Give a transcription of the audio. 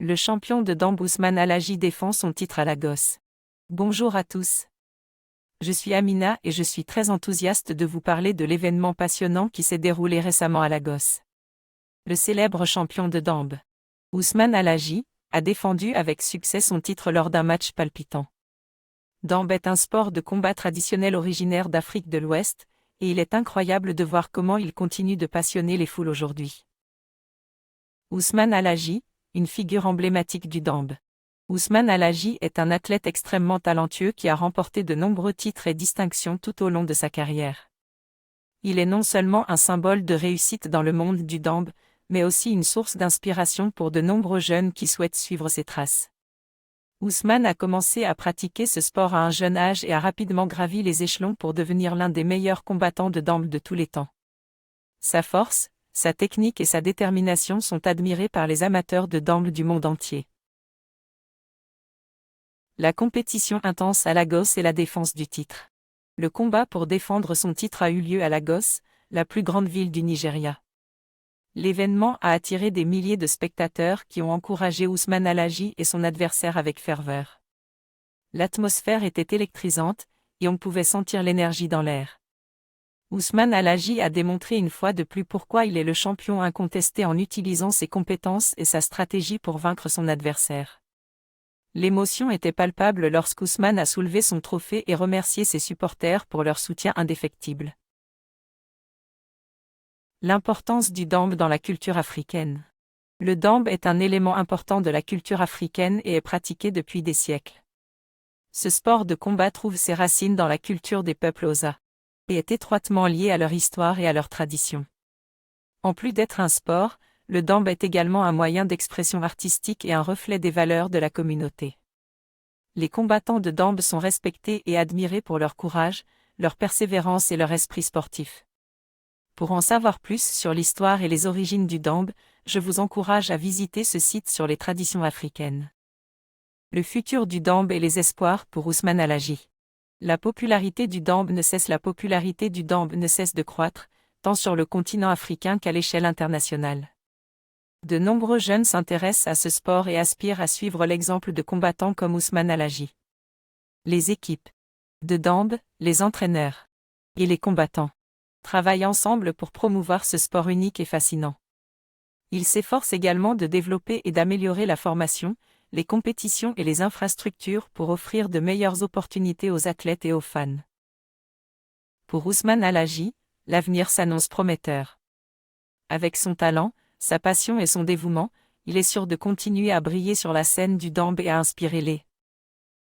Le champion de Dambe Ousmane Alhaji défend son titre à Lagos. Bonjour à tous. Je suis Amina et je suis très enthousiaste de vous parler de l'événement passionnant qui s'est déroulé récemment à Lagos. Le célèbre champion de Dambe, Ousmane Alhaji, a défendu avec succès son titre lors d'un match palpitant. Dambe est un sport de combat traditionnel originaire d'Afrique de l'Ouest, et il est incroyable de voir comment il continue de passionner les foules aujourd'hui. Ousmane Alhaji, une figure emblématique du Dambe. Ousmane Alhaji est un athlète extrêmement talentueux qui a remporté de nombreux titres et distinctions tout au long de sa carrière. Il est non seulement un symbole de réussite dans le monde du Dambe, mais aussi une source d'inspiration pour de nombreux jeunes qui souhaitent suivre ses traces. Ousmane a commencé à pratiquer ce sport à un jeune âge et a rapidement gravi les échelons pour devenir l'un des meilleurs combattants de Dambe de tous les temps. Sa force, sa technique et sa détermination sont admirées par les amateurs de Dambe du monde entier. La compétition intense à Lagos et la défense du titre. Le combat pour défendre son titre a eu lieu à Lagos, la plus grande ville du Nigeria. L'événement a attiré des milliers de spectateurs qui ont encouragé Ousmane Alhaji et son adversaire avec ferveur. L'atmosphère était électrisante, et on pouvait sentir l'énergie dans l'air. Ousmane Alhaji a démontré une fois de plus pourquoi il est le champion incontesté en utilisant ses compétences et sa stratégie pour vaincre son adversaire. L'émotion était palpable lorsqu'Ousmane a soulevé son trophée et remercié ses supporters pour leur soutien indéfectible. L'importance du Dambe dans la culture africaine. Le Dambe est un élément important de la culture africaine et est pratiqué depuis des siècles. Ce sport de combat trouve ses racines dans la culture des peuples Xhosa et est étroitement lié à leur histoire et à leurs traditions. En plus d'être un sport, le Dambe est également un moyen d'expression artistique et un reflet des valeurs de la communauté. Les combattants de Dambe sont respectés et admirés pour leur courage, leur persévérance et leur esprit sportif. Pour en savoir plus sur l'histoire et les origines du Dambe, je vous encourage à visiter ce site sur les traditions africaines. Le futur du Dambe et les espoirs pour Ousmane Alhaji. La popularité du Dambe ne cesse de croître, tant sur le continent africain qu'à l'échelle internationale. De nombreux jeunes s'intéressent à ce sport et aspirent à suivre l'exemple de combattants comme Ousmane Alhaji. Les équipes de Dambe, les entraîneurs et les combattants travaillent ensemble pour promouvoir ce sport unique et fascinant. Ils s'efforcent également de développer et d'améliorer la formation, les compétitions et les infrastructures pour offrir de meilleures opportunités aux athlètes et aux fans. Pour Ousmane Alhaji, l'avenir s'annonce prometteur. Avec son talent, sa passion et son dévouement, il est sûr de continuer à briller sur la scène du Dambe et à inspirer les